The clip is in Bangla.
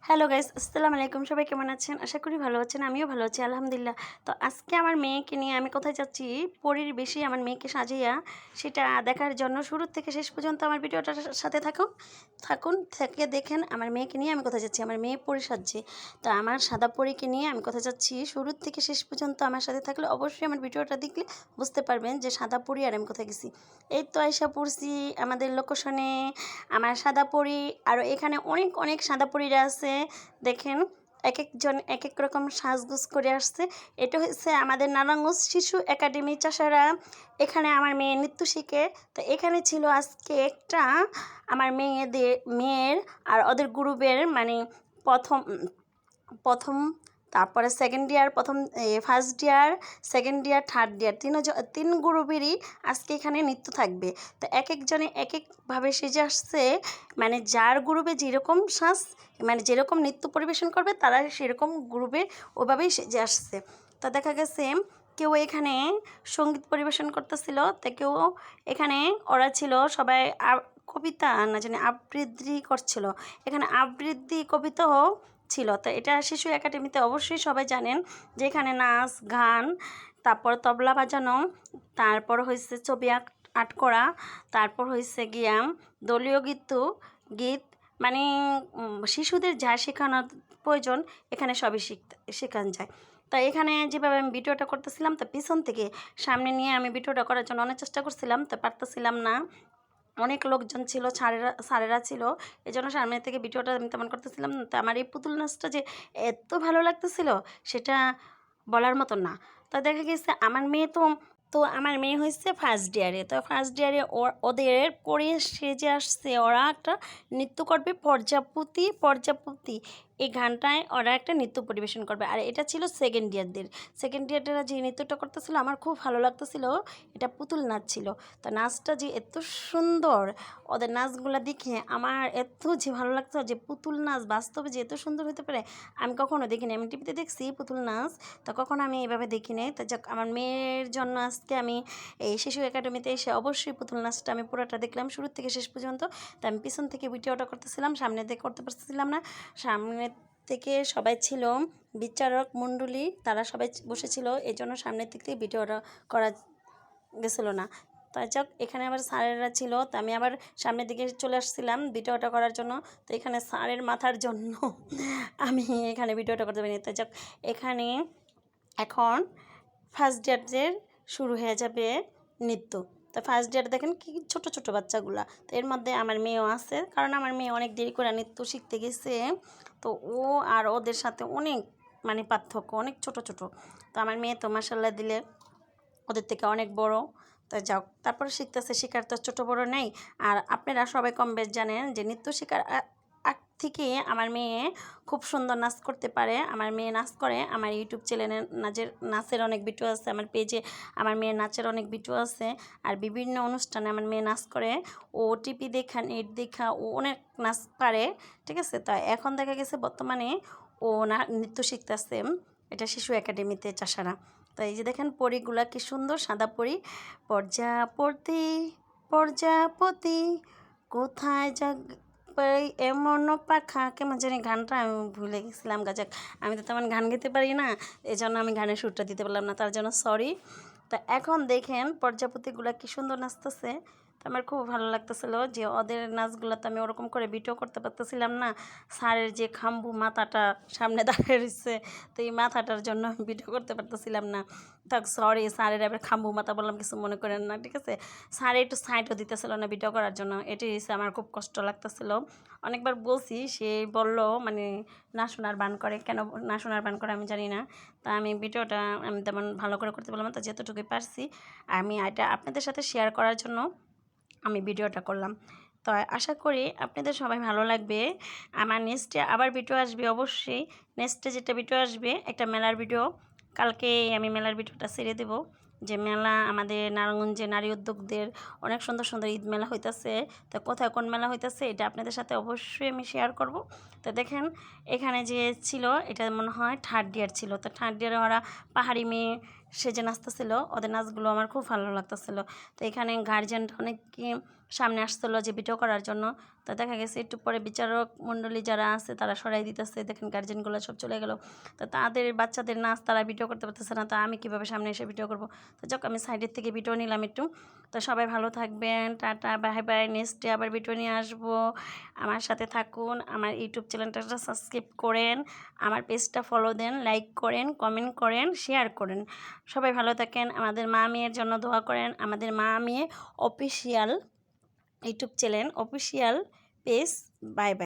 হ্যালো গাইস, আসসালামু আলাইকুম। সবাই কেমন আছেন? আশা করি ভালো আছেন। আমিও ভালো আছি আলহামদুলিল্লাহ। তো আজকে আমার মেয়েকে নিয়ে আমি কোথায় যাচ্ছি, পরীর বেশি আমার মেয়েকে সাজিয়ে সেটা দেখার জন্য শুরু থেকে শেষ পর্যন্ত আমার ভিডিওটার সাথে থাকুন থাকুন থেকে দেখেন আমার মেয়েকে নিয়ে আমি কোথায় যাচ্ছি। আমার মেয়ে পরী সাজছে। তো আমার সাদা পরীকে নিয়ে আমি কোথায় যাচ্ছি, শুরু থেকে শেষ পর্যন্ত আমার সাথে থাকলে অবশ্যই আমার ভিডিওটা দেখলে বুঝতে পারবেন যে সাদা পরী আর আমি কোথায় গেছি। এই তো আইসা পড়ছি আমাদের লোকেশনে। আমার সাদা পরী আরও এখানে অনেক অনেক সাদা পরীরা আছে। দেখেন এক একজন এক এক রকম সাজগোজ করে আসছে। এটা হচ্ছে আমাদের নারায়ণগঞ্জ শিশু একাডেমি চাষারা। এখানে আমার মেয়ে নৃত্য শিখে। তো এখানে ছিল আজকে একটা আমার মেয়ের আর ওদের গ্রুপের মানে প্রথম প্রথম তারপরে second year first year, second year, third year তিন গ্রুপেরই আজকে এখানে নৃত্য থাকবে। তো এক একজনে এক একভাবে সেজে আসছে, মানে যার গ্রুপে যেরকম মানে যেরকম নৃত্য পরিবেশন করবে তারা সেরকম গ্রুপে ওভাবেই সেজে আসছে। তো দেখা গেছে কেউ এখানে সঙ্গীত পরিবেশন করতেছিল, তো কেউ এখানে ওরা ছিল সবাই কবিতা না জানি আবৃত্তি করছিল। এখানে আবৃত্তি কবিতাও ছিল। তো এটা শিশু একাডেমিতে অবশ্যই সবাই জানেন যে এখানে নাচ গান, তারপর তবলা বাজানো, তারপর হয়েছে ছবি আর্ট করা, তারপর হয়েছে গিয়া দলীয় গীত মানে শিশুদের যা শেখানোর প্রয়োজন এখানে সবই শেখানো যায়। তো এখানে যেভাবে আমি ভিডিওটা করতেছিলাম, তো পিছন থেকে সামনে নিয়ে আমি ভিডিওটা করার জন্য অনেক চেষ্টা করছিলাম, তো পারতেছিলাম না। অনেক লোকজন ছিল, স্যারেরা ছিল, এই জন্য সামনে থেকে ভিডিওটা আমি তেমন করতেছিলাম না। তো আমার এই পুতুল নাচটা যে এত ভালো লাগতেছিল সেটা বলার মতো না। তো দেখা গেছে আমার মেয়ে হয়েছে ফার্স্ট ইয়ারে। তো ফার্স্ট ইয়ারে ওদের পরে সেজে আসছে, ওরা একটা নৃত্য করবে পর্যাপতি এই গানটায় ওরা একটা নৃত্য পরিবেশন করবে। আর এটা ছিল সেকেন্ড ইয়াররা যে নৃত্যটা করতেছিল আমার খুব ভালো লাগতেছিল। এটা পুতুল নাচ ছিল। তো নাচটা যে এত সুন্দর, ওদের নাচগুলো দেখে আমার এত যে ভালো লাগতো যে পুতুল নাচ বাস্তবে যে এত সুন্দর হতে পারে আমি কখনো দেখিনি। আমি টিভিতে দেখছি পুতুল নাচ, তো কখনো আমি এইভাবে দেখিনি। তো যাক, আমার মেয়ের জন্য আজকে আমি এই শিশু একাডেমিতে এসে অবশ্যই পুতুল নাচটা আমি পুরোটা দেখলাম শুরু থেকে শেষ পর্যন্ত। তো আমি পিছন থেকে ভিডিওটা করতেছিলাম, সামনে থেকে করতে পারতেছিলাম না। সামনে থেকে সবাই ছিল বিচারক মণ্ডলী, তারা সবাই বসেছিল, এই জন্য সামনের দিক থেকে ভিডিওটা করা গেছিলো না। তাই যাক, এখানে আবার স্যারেরা ছিল, তো আমি আবার সামনের দিকে চলে আসছিলাম ভিডিওটা করার জন্য। তো এখানে স্যারের মাথার জন্য আমি এখানে ভিডিওটা করতে পারিনি। তাই যাক, এখানে এখন ফার্স্ট ইয়ারদের শুরু হয়ে যাবে নৃত্য। তো ফার্স্ট ইয়ার দেখেন কি ছোট ছোট বাচ্চাগুলা। তো এর মধ্যে আমার মেয়েও আছে, কারণ আমার মেয়ে অনেক দেরি করে নৃত্য শিখতে গেছে। তো ও আর ওদের সাথে অনেক মানে পার্থক্য, অনেক ছোট ছোট। তো আমার মেয়ে তো মাশাআল্লাহ দিলে ওদের থেকে অনেক বড়। তো যাও, তারপরে শেখার তো ছোটো বড়ো নেই। আর আপনারা সবাই কম বেশ জানেন যে নৃত্য শেখার আগ থেকে আমার মেয়ে খুব সুন্দর নাচ করতে পারে। আমার মেয়ে নাচ করে, আমার ইউটিউব চ্যানেলে নাচের অনেক ভিডিও আছে, আমার পেজে আমার মেয়ের নাচের অনেক ভিডিও আছে। আর বিভিন্ন অনুষ্ঠানে আমার মেয়ে নাচ করে, ও টিভি দেখা নেট দেখা ও অনেক নাচ পারে, ঠিক আছে। তো এখন দেখা গেছে বর্তমানে ও নৃত্য শিখতেছে এটা শিশু একাডেমিতে চাষারা। তো এই যে দেখেন পরীগুলা কি সুন্দর, সাদা পরী। প্রজাপতি কোথায় এমন পাখা, কেমন জানি গানটা আমি ভুলে গেছিলাম। গাজাক, আমি তো তেমন গান গাইতে পারি না, এই জন্য আমি গানের সুরটা দিতে পারলাম না, তার জন্য সরি। তো এখন দেখেন প্রজাপতিগুলা কি সুন্দর নাচতেছে। তো আমার খুব ভালো লাগতেছিল যে ওদের নাচগুলো তো আমি ওরকম করে ভিডিও করতে পারতেছিলাম না। স্যারের যে খাম্বু মাথাটা সামনে দাঁড়িয়ে রয়েছে, তো এই মাথাটার জন্য আমি ভিডিও করতে পারতেছিলাম না। থাক, সরি, স্যারের আবার খাম্বু মাথা বললাম, কিছু মনে করেন না, ঠিক আছে। স্যার একটু সাইডও দিতেছিল না ভিডিও করার জন্য, এটি আমার খুব কষ্ট লাগতেছিল। অনেকবার বলছি, সে বলল মানে না শোনার বান করে, কেন না শোনার বান করে আমি জানি না। তা আমি ভিডিওটা আমি তেমন ভালো করে করতে পারলাম না, তো যেতটুকুই পারছি আমি এটা আপনাদের সাথে শেয়ার করার জন্য আমি ভিডিওটা করলাম। তো আশা করি আপনাদের সবাই ভালো লাগবে। আমার নেক্সটে আবার ভিডিও আসবে অবশ্যই। নেক্সটে যেটা ভিডিও আসবে একটা মেলার ভিডিও, কালকে আমি মেলার ভিডিওটা ছেড়ে দেব। যে মেলা আমাদের নারায়ণগঞ্জে নারী উদ্যোগদের অনেক সুন্দর সুন্দর ঈদ মেলা হইতেছে। তো কোথায় কোন মেলা হইতেছে এটা আপনাদের সাথে অবশ্যই আমি শেয়ার করব। তো দেখেন এখানে যে ছিল এটা মনে হয় থার্ড ইয়ার ছিল। তো থার্ড ইয়ারে ওরা পাহাড়ি মেয়ে সেজে নাচতেছিল, ওদের নাচগুলো আমার খুব ভালো লাগতেছিল। তো এখানে গার্জিয়ানটা অনেক সামনে আসছিলো যে ভিডিও করার জন্য। তো দেখা গেছে একটু পরে বিচারক মণ্ডলী যারা আছে তারা সরাই দিতেছে, দেখেন গার্জিয়ানগুলো সব চলে গেল। তো তাদের বাচ্চাদের নাচ তারা ভিডিও করতে পারতেছে না, তো আমি কীভাবে সামনে এসে ভিডিও করব। তো যাক আমি সাইডের থেকে ভিডিও নিলাম একটু। তো সবাই ভালো থাকবেন, টাটা বাই বাই, নেক্সটে আবার ভিডিও নিয়ে আসবো। আমার সাথে থাকুন, আমার ইউটিউব চ্যানেলটা সাবস্ক্রাইব করেন, আমার পেজটা ফলো দেন, লাইক করেন, কমেন্ট করেন, শেয়ার করেন। সবাই ভালো থাকেন, আমাদের মা মেয়ের জন্য দোয়া করেন। আমাদের মা মেয়ে official YouTube channel, official page. Bye bye.